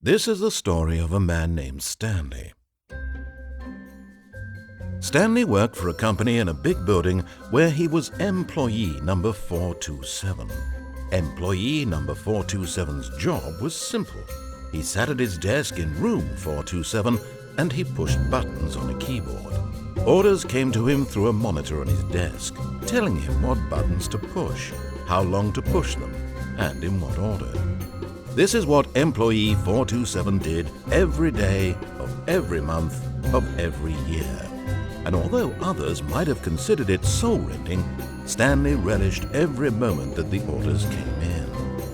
This is the story of a man named Stanley. Stanley worked for a company in a big building where he was employee number 427. Employee number 427's job was simple. He sat at his desk in room 427 and he pushed buttons on a keyboard. Orders came to him through a monitor on his desk, telling him what buttons to push, how long to push them, and in what order. This is what employee 427 did every day of every month of every year. And although others might have considered it soul-rending, Stanley relished every moment that the orders came in,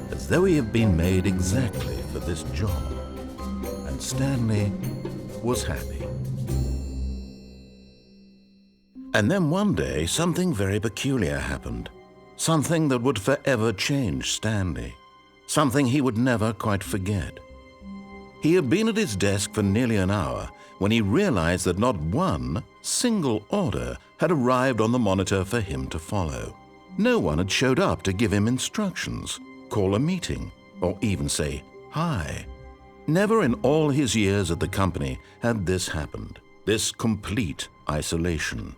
as though he had been made exactly for this job. And Stanley was happy. And then one day, something very peculiar happened. Something that would forever change Stanley. Something he would never quite forget. He had been at his desk for nearly an hour when he realized that not one single order had arrived on the monitor for him to follow. No one had showed up to give him instructions, call a meeting, or even say hi. Never in all his years at the company had this happened, this complete isolation.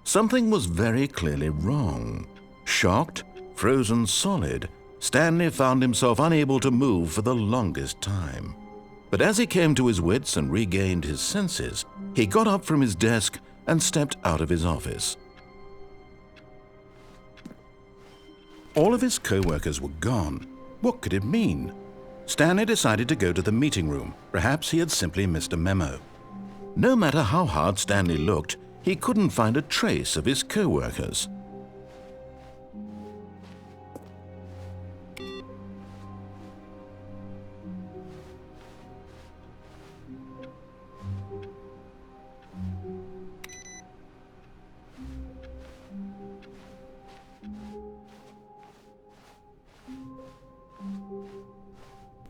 Something was very clearly wrong. Shocked, frozen solid, Stanley found himself unable to move for the longest time. But as he came to his wits and regained his senses, he got up from his desk and stepped out of his office. All of his co-workers were gone. What could it mean? Stanley decided to go to the meeting room. Perhaps he had simply missed a memo. No matter how hard Stanley looked, he couldn't find a trace of his co-workers.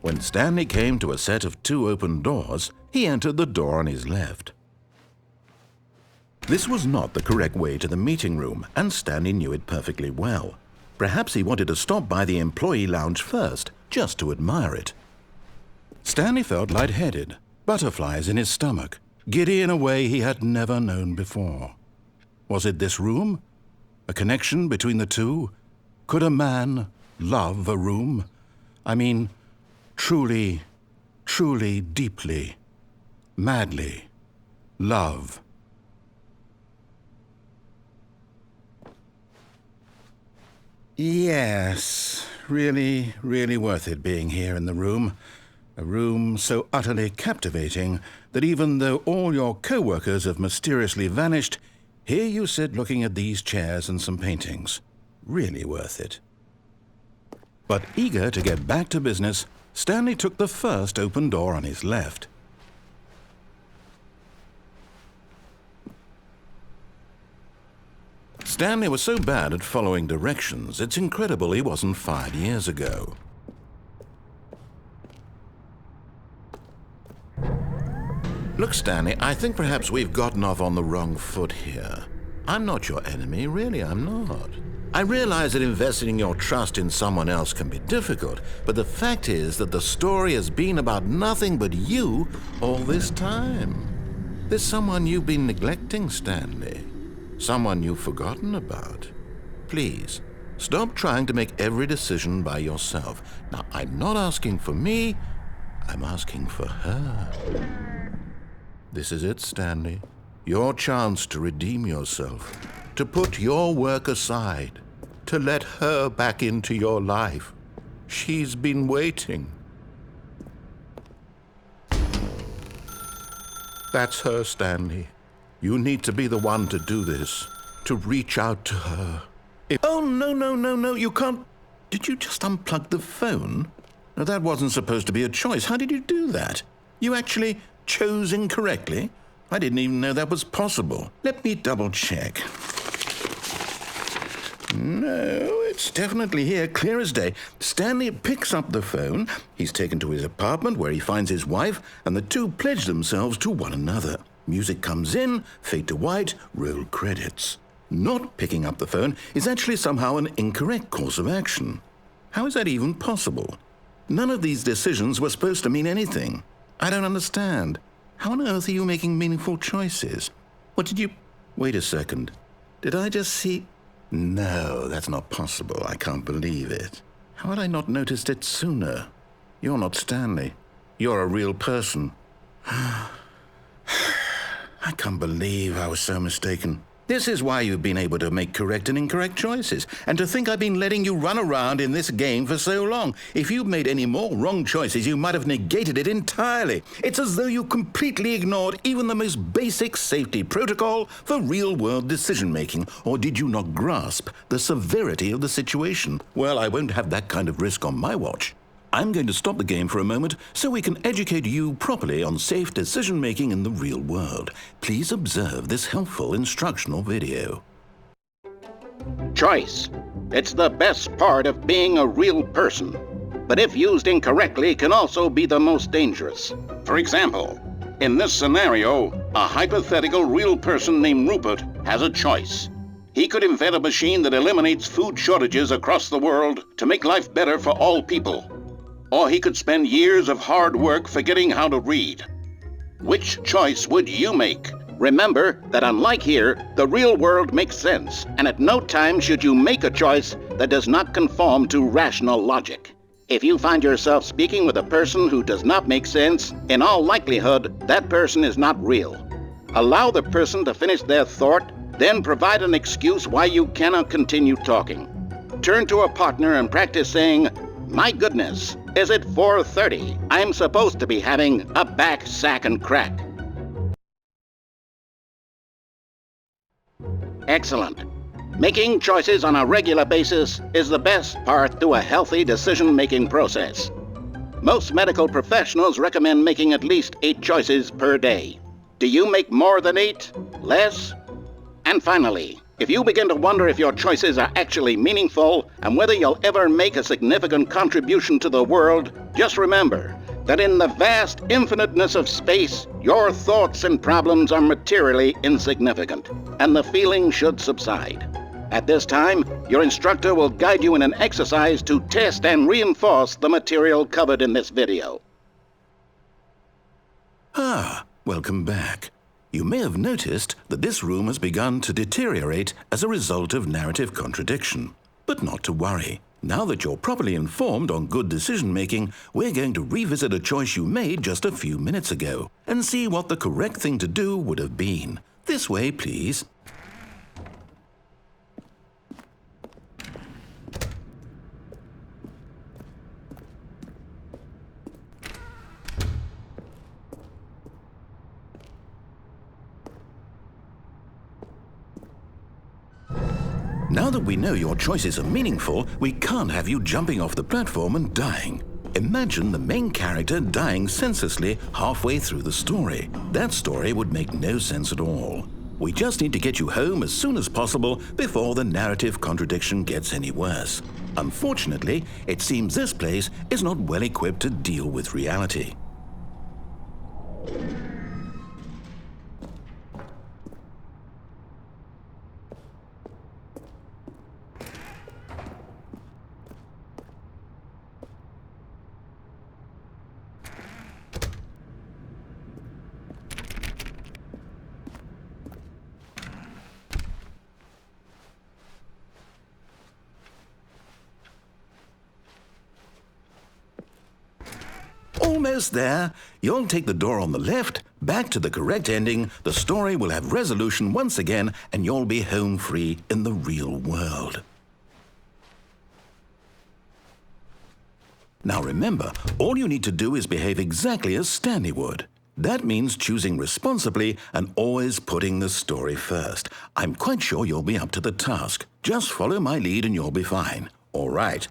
When Stanley came to a set of 2 open doors, he entered the door on his left. This was not the correct way to the meeting room, and Stanley knew it perfectly well. Perhaps he wanted to stop by the employee lounge first, just to admire it. Stanley felt lightheaded, butterflies in his stomach, giddy in a way he had never known before. Was it this room? A connection between the two? Could a man love a room? I mean, truly, truly, deeply, madly love. Yes, really, really worth it being here in the room. A room so utterly captivating that even though all your co-workers have mysteriously vanished, here you sit looking at these chairs and some paintings. Really worth it. But eager to get back to business, Stanley took the first open door on his left. Stanley was so bad at following directions, it's incredible he wasn't fired years ago. Look, Stanley, I think perhaps we've gotten off on the wrong foot here. I'm not your enemy, really, I'm not. I realize that investing your trust in someone else can be difficult, but the fact is that the story has been about nothing but you all this time. There's someone you've been neglecting, Stanley. Someone you've forgotten about. Please, stop trying to make every decision by yourself. Now, I'm not asking for me, I'm asking for her. This is it, Stanley. Your chance to redeem yourself, to put your work aside, to let her back into your life. She's been waiting. That's her, Stanley. You need to be the one to do this, to reach out to her. Oh, no, you can't. Did you just unplug the phone? No, that wasn't supposed to be a choice. How did you do that? You actually chose incorrectly? I didn't even know that was possible. Let me double check. No, it's definitely here, clear as day. Stanley picks up the phone. He's taken to his apartment where he finds his wife, and the two pledge themselves to one another. Music comes in, fade to white, roll credits. Not picking up the phone is actually somehow an incorrect course of action. How is that even possible? None of these decisions were supposed to mean anything. I don't understand. How on earth are you making meaningful choices? What did you... Wait a second. Did I just see... No, that's not possible. I can't believe it. How had I not noticed it sooner? You're not Stanley. You're a real person. I can't believe I was so mistaken. This is why you've been able to make correct and incorrect choices. And to think I've been letting you run around in this game for so long. If you'd made any more wrong choices, you might have negated it entirely. It's as though you completely ignored even the most basic safety protocol for real-world decision-making. Or did you not grasp the severity of the situation? Well, I won't have that kind of risk on my watch. I'm going to stop the game for a moment so we can educate you properly on safe decision-making in the real world. Please observe this helpful instructional video. Choice. It's the best part of being a real person, but if used incorrectly can also be the most dangerous. For example, in this scenario, a hypothetical real person named Rupert has a choice. He could invent a machine that eliminates food shortages across the world to make life better for all people. Or he could spend years of hard work forgetting how to read. Which choice would you make? Remember that unlike here, the real world makes sense, and at no time should you make a choice that does not conform to rational logic. If you find yourself speaking with a person who does not make sense, in all likelihood, that person is not real. Allow the person to finish their thought, then provide an excuse why you cannot continue talking. Turn to a partner and practice saying, "My goodness, is it 4:30? I'm supposed to be having a back, sack, and crack." Excellent. Making choices on a regular basis is the best path to a healthy decision-making process. Most medical professionals recommend making at least 8 choices per day. Do you make more than 8? Less? And finally, if you begin to wonder if your choices are actually meaningful and whether you'll ever make a significant contribution to the world, just remember that in the vast infiniteness of space, your thoughts and problems are materially insignificant, and the feeling should subside. At this time, your instructor will guide you in an exercise to test and reinforce the material covered in this video. Welcome back. You may have noticed that this room has begun to deteriorate as a result of narrative contradiction. But not to worry. Now that you're properly informed on good decision-making, we're going to revisit a choice you made just a few minutes ago and see what the correct thing to do would have been. This way, please. Now that we know your choices are meaningful, we can't have you jumping off the platform and dying. Imagine the main character dying senselessly halfway through the story. That story would make no sense at all. We just need to get you home as soon as possible before the narrative contradiction gets any worse. Unfortunately, it seems this place is not well equipped to deal with reality. Almost there. You'll take the door on the left, back to the correct ending, the story will have resolution once again, and you'll be home free in the real world. Now remember, all you need to do is behave exactly as Stanley would. That means choosing responsibly and always putting the story first. I'm quite sure you'll be up to the task. Just follow my lead and you'll be fine. All right.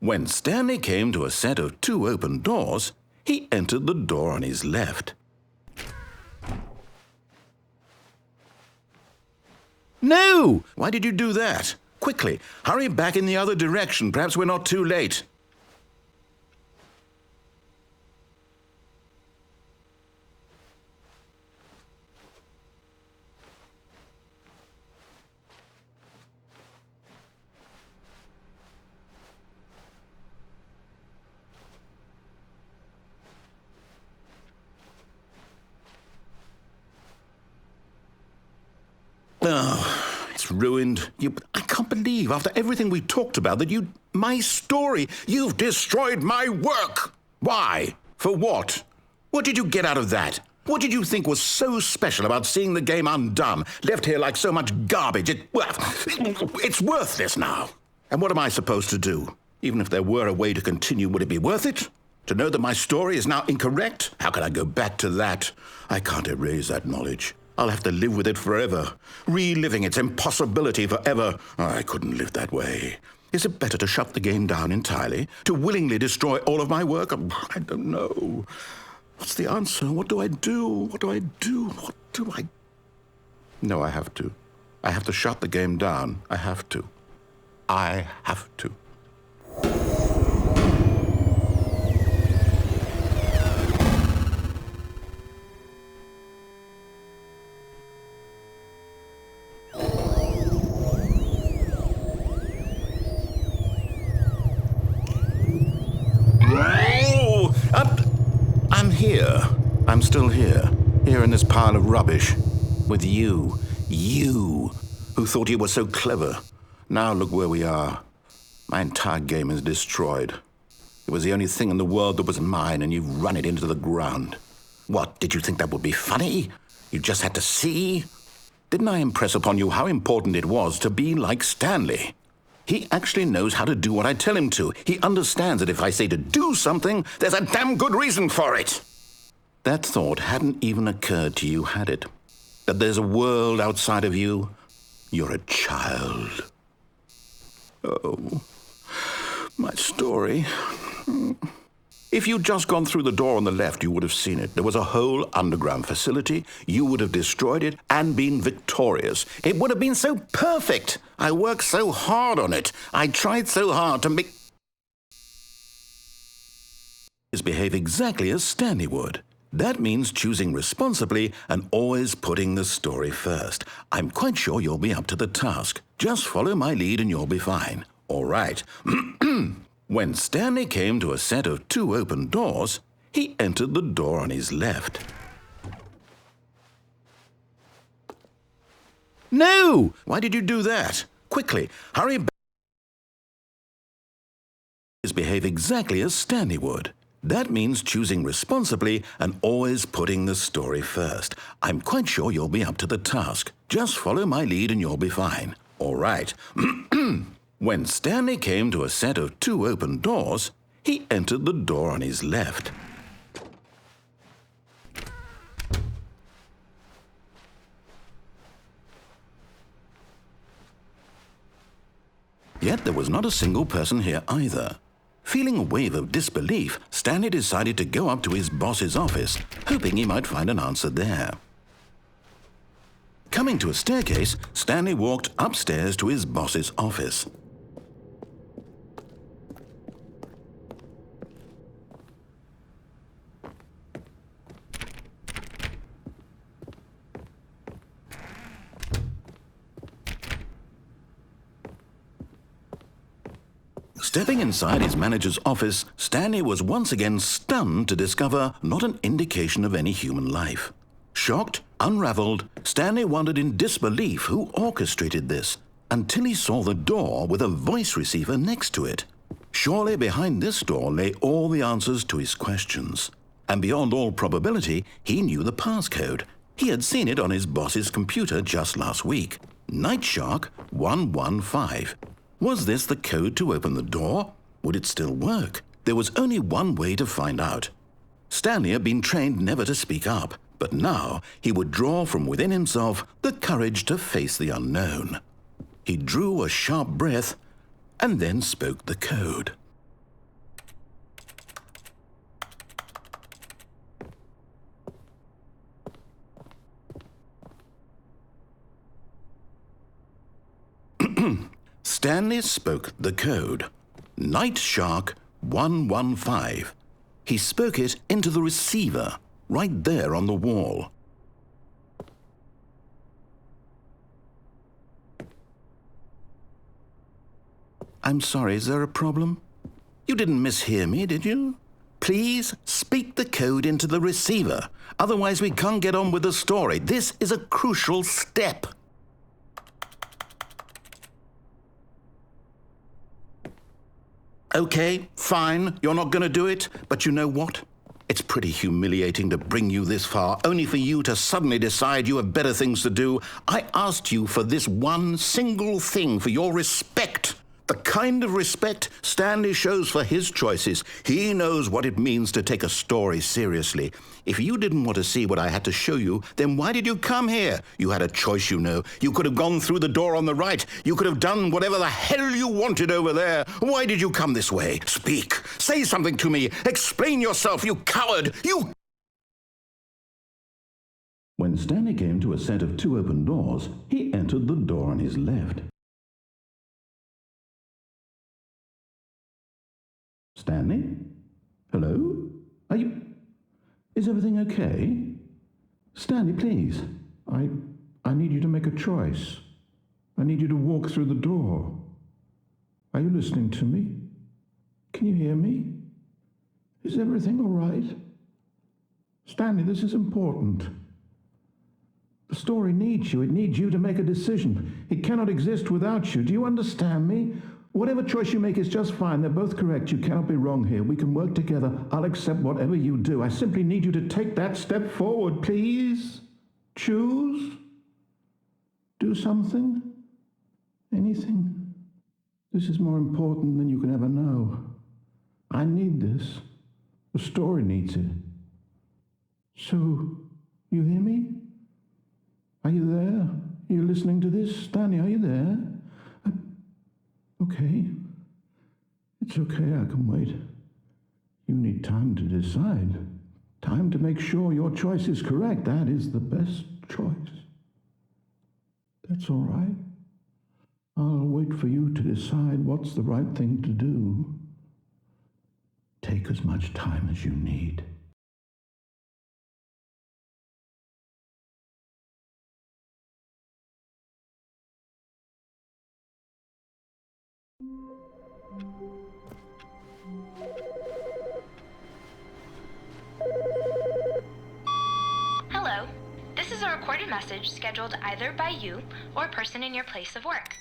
When Stanley came to a set of 2 open doors, he entered the door on his left. No! Why did you do that? Quickly, hurry back in the other direction. Perhaps we're not too late. Oh, it's ruined. I can't believe, after everything we talked about, that my story, you've destroyed my work. Why? For what? What did you get out of that? What did you think was so special about seeing the game undone, left here like so much garbage? It's worthless now. And what am I supposed to do? Even if there were a way to continue, would it be worth it? To know that my story is now incorrect? How can I go back to that? I can't erase that knowledge. I'll have to live with it forever, reliving its impossibility forever. I couldn't live that way. Is it better to shut the game down entirely? To willingly destroy all of my work? I don't know. What's the answer? What do I do? What do I do? What do I... No, I have to. I have to shut the game down. I have to. I have to. I'm here. I'm still here. Here in this pile of rubbish. With you. You, who thought you were so clever. Now look where we are. My entire game is destroyed. It was the only thing in the world that was mine, and you've run it into the ground. What, did you think that would be funny? You just had to see? Didn't I impress upon you how important it was to be like Stanley? He actually knows how to do what I tell him to. He understands that if I say to do something, there's a damn good reason for it. That thought hadn't even occurred to you, had it? That there's a world outside of you? You're a child. Oh, my story. If you'd just gone through the door on the left, you would have seen it. There was a whole underground facility. You would have destroyed it and been victorious. It would have been so perfect. I worked so hard on it. I tried so hard to make... behave exactly as Stanley would. That means choosing responsibly and always putting the story first. I'm quite sure you'll be up to the task. Just follow my lead and you'll be fine. All right. When Stanley came to a set of 2 open doors, he entered the door on his left. No! Why did you do that? Quickly, hurry back. Behave exactly as Stanley would. That means choosing responsibly and always putting the story first. I'm quite sure you'll be up to the task. Just follow my lead and you'll be fine. All right. When Stanley came to a set of 2 open doors, he entered the door on his left. Yet there was not a single person here either. Feeling a wave of disbelief, Stanley decided to go up to his boss's office, hoping he might find an answer there. Coming to a staircase, Stanley walked upstairs to his boss's office. Stepping inside his manager's office, Stanley was once again stunned to discover not an indication of any human life. Shocked, unraveled, Stanley wondered in disbelief who orchestrated this, until he saw the door with a voice receiver next to it. Surely behind this door lay all the answers to his questions. And beyond all probability, he knew the passcode. He had seen it on his boss's computer just last week. Nightshark 115. Was this the code to open the door? Would it still work? There was only one way to find out. Stanley had been trained never to speak up, but now he would draw from within himself the courage to face the unknown. He drew a sharp breath and then spoke the code. Stanley spoke the code. Nightshark 115. He spoke it into the receiver, right there on the wall. I'm sorry, is there a problem? You didn't mishear me, did you? Please speak the code into the receiver. Otherwise we can't get on with the story. This is a crucial step. Okay, fine, you're not going to do it, but you know what? It's pretty humiliating to bring you this far, only for you to suddenly decide you have better things to do. I asked you for this one single thing, for your respect. The kind of respect Stanley shows for his choices. He knows what it means to take a story seriously. If you didn't want to see what I had to show you, then why did you come here? You had a choice, you know. You could have gone through the door on the right. You could have done whatever the hell you wanted over there. Why did you come this way? Speak. Say something to me. Explain yourself, you coward. You... When Stanley came to a set of 2 open doors, he entered the door on his left. Stanley? Hello? Are you... Is everything okay? Stanley, please. I need you to make a choice. I need you to walk through the door. Are you listening to me? Can you hear me? Is everything all right? Stanley, this is important. The story needs you. It needs you to make a decision. It cannot exist without you. Do you understand me? Whatever choice you make is just fine. They're both correct. You cannot be wrong here. We can work together. I'll accept whatever you do. I simply need you to take that step forward, please. Choose. Do something. Anything. This is more important than you can ever know. I need this. The story needs it. So, you hear me? Are you there? Are you listening to this? Stanley, are you there? Okay. It's okay, I can wait. You need time to decide. Time to make sure your choice is correct. That is the best choice. That's all right. I'll wait for you to decide what's the right thing to do. Take as much time as you need. Hello. This is a recorded message scheduled either by you or a person in your place of work.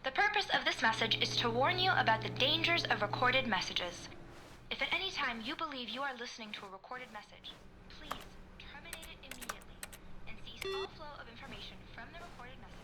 The purpose of this message is to warn you about the dangers of recorded messages. If at any time you believe you are listening to a recorded message, please terminate it immediately and cease all flow of information from the recorded message.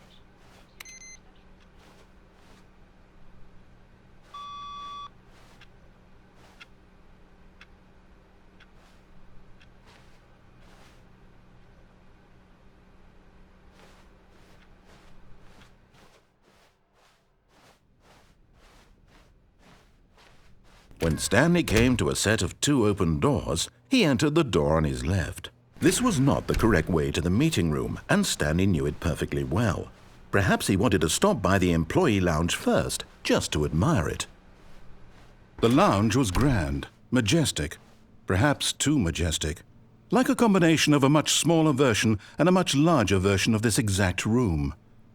When Stanley came to a set of 2 open doors, he entered the door on his left. This was not the correct way to the meeting room, and Stanley knew it perfectly well. Perhaps he wanted to stop by the employee lounge first, just to admire it. The lounge was grand, majestic, perhaps too majestic, like a combination of a much smaller version and a much larger version of this exact room.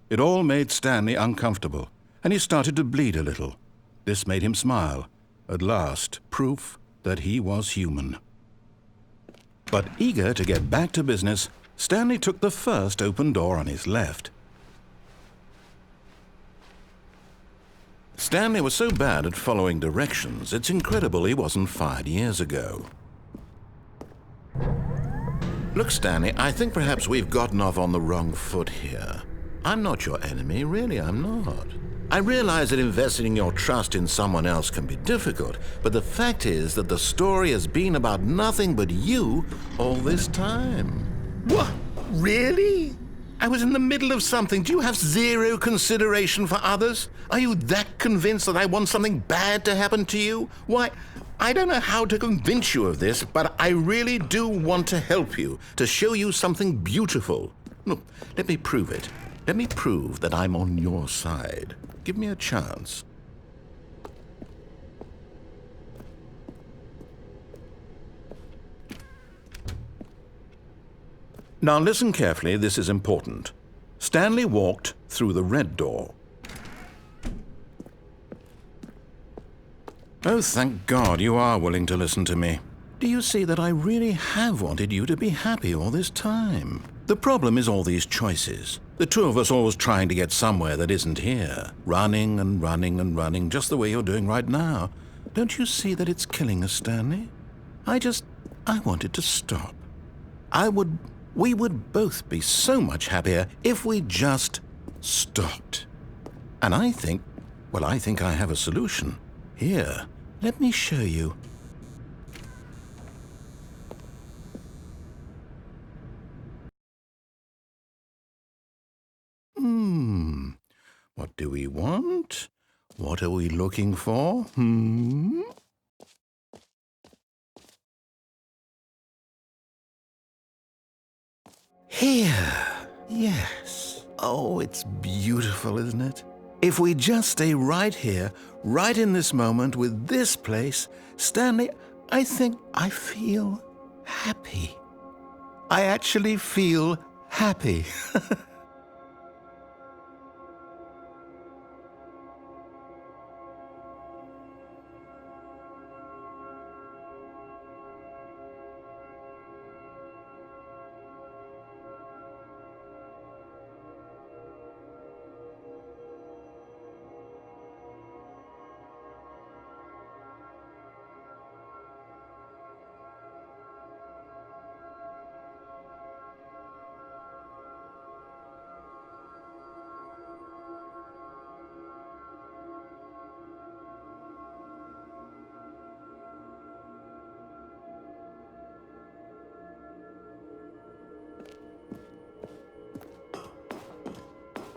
It all made Stanley uncomfortable, and he started to bleed a little. This made him smile. At last, proof that he was human. But eager to get back to business, Stanley took the first open door on his left. Stanley was so bad at following directions, it's incredible he wasn't fired years ago. Look, Stanley, I think perhaps we've gotten off on the wrong foot here. I'm not your enemy, really, I'm not. I realize that investing your trust in someone else can be difficult, but the fact is that the story has been about nothing but you all this time. What? Really? I was in the middle of something. Do you have zero consideration for others? Are you that convinced that I want something bad to happen to you? Why, I don't know how to convince you of this, but I really do want to help you, to show you something beautiful. Look, let me prove it. Let me prove that I'm on your side. Give me a chance. Now listen carefully, this is important. Stanley walked through the red door. Oh, thank God you are willing to listen to me. Do you see that I really have wanted you to be happy all this time? The problem is all these choices. The two of us always trying to get somewhere that isn't here. Running and running and running, just the way you're doing right now. Don't you see that it's killing us, Stanley? I want it to stop. We would both be so much happier if we just stopped. And I think I have a solution. Here, let me show you. What do we want? What are we looking for? Here. Yes. Oh, it's beautiful, isn't it? If we just stay right here, right in this moment with this place, Stanley, I think I feel happy. I actually feel happy.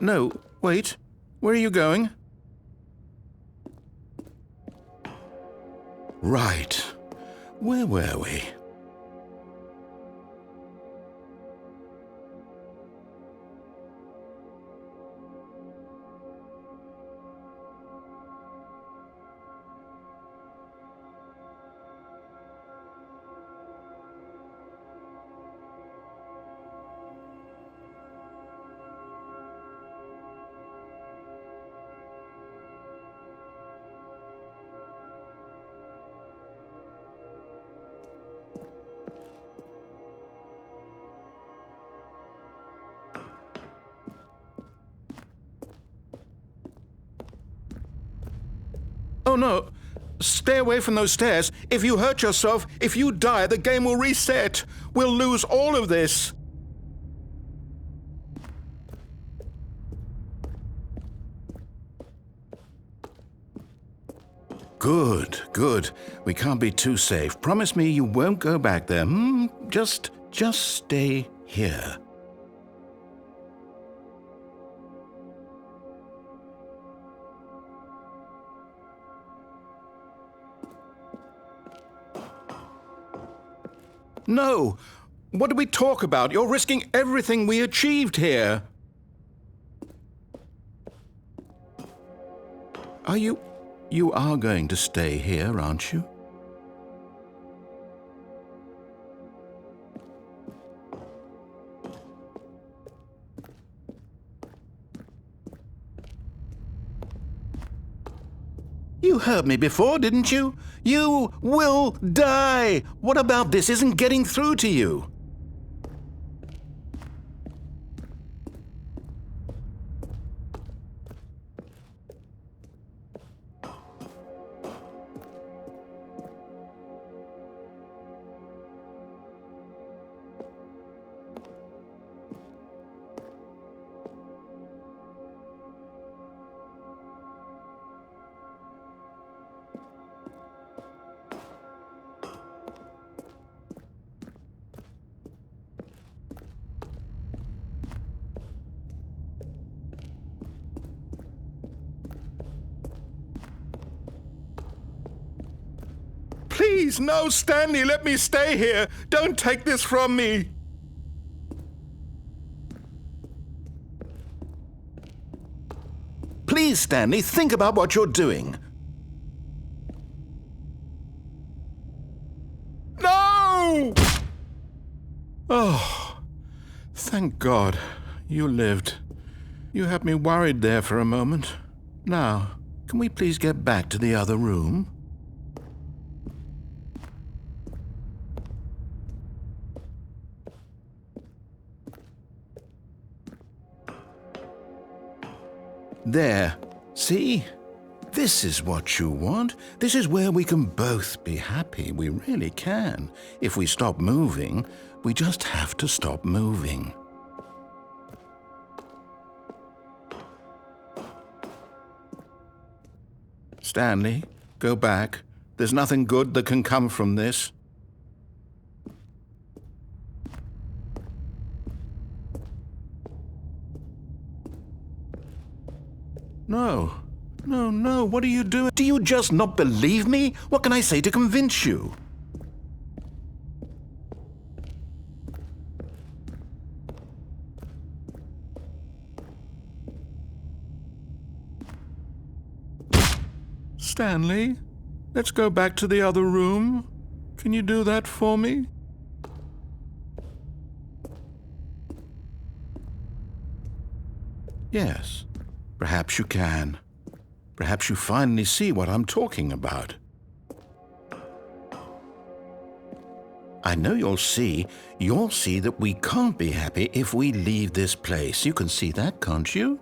No, wait. Where are you going? Right. Where were we? Oh no! Stay away from those stairs. If you hurt yourself, if you die, the game will reset. We'll lose all of this. Good, good. We can't be too safe. Promise me you won't go back there, Just stay here. No! What did we talk about? You're risking everything we achieved here. You are going to stay here, aren't you? You heard me before, didn't you? You will die! What about this isn't getting through to you? Please, no, Stanley, let me stay here. Don't take this from me. Please, Stanley, think about what you're doing. No! Oh, thank God you lived. You had me worried there for a moment. Now, can we please get back to the other room? There. See? this is what you want. This is where we can both be happy. We really can. If we stop moving, we just have to stop moving. Stanley, go back. There's nothing good that can come from this. No. No, what are you doing? Do you just not believe me? What can I say to convince you? Stanley, let's go back to the other room. Can you do that for me? Yes, perhaps you can. Perhaps you finally see what I'm talking about. I know you'll see that we can't be happy if we leave this place. You can see that, can't you?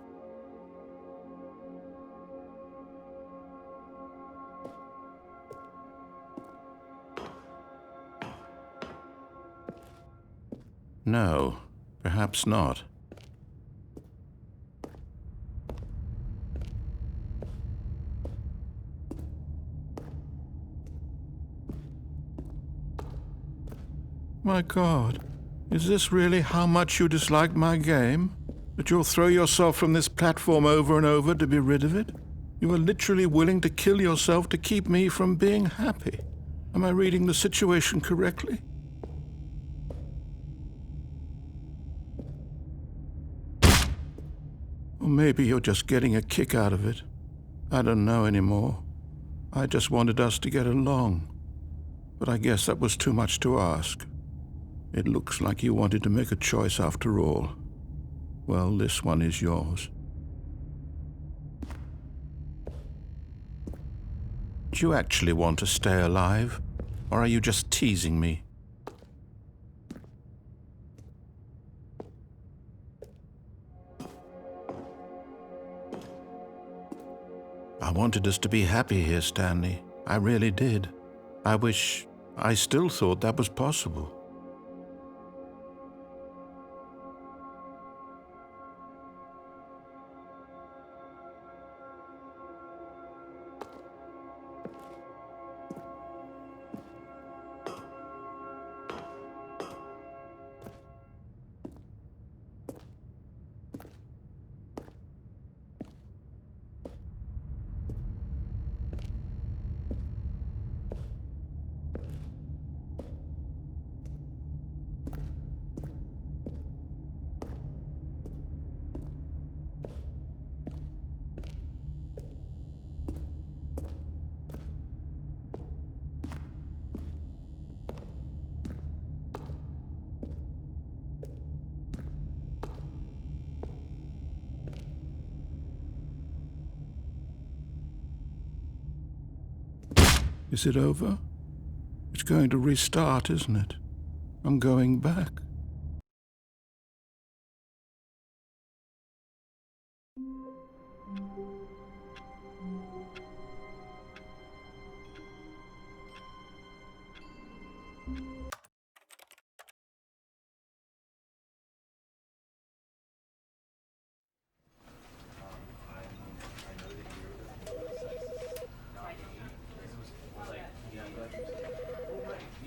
No, perhaps not. My God, is this really how much you dislike my game? That you'll throw yourself from this platform over and over to be rid of it? You are literally willing to kill yourself to keep me from being happy. Am I reading the situation correctly? Or maybe you're just getting a kick out of it. I don't know anymore. I just wanted us to get along. But I guess that was too much to ask. It looks like you wanted to make a choice after all. Well, this one is yours. Do you actually want to stay alive? Or are you just teasing me? I wanted us to be happy here, Stanley. I really did. I still thought that was possible. Is it over? It's going to restart, isn't it? I'm going back.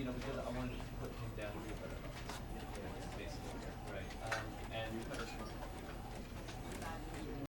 Because I wanted to put him down here, but basically, right? And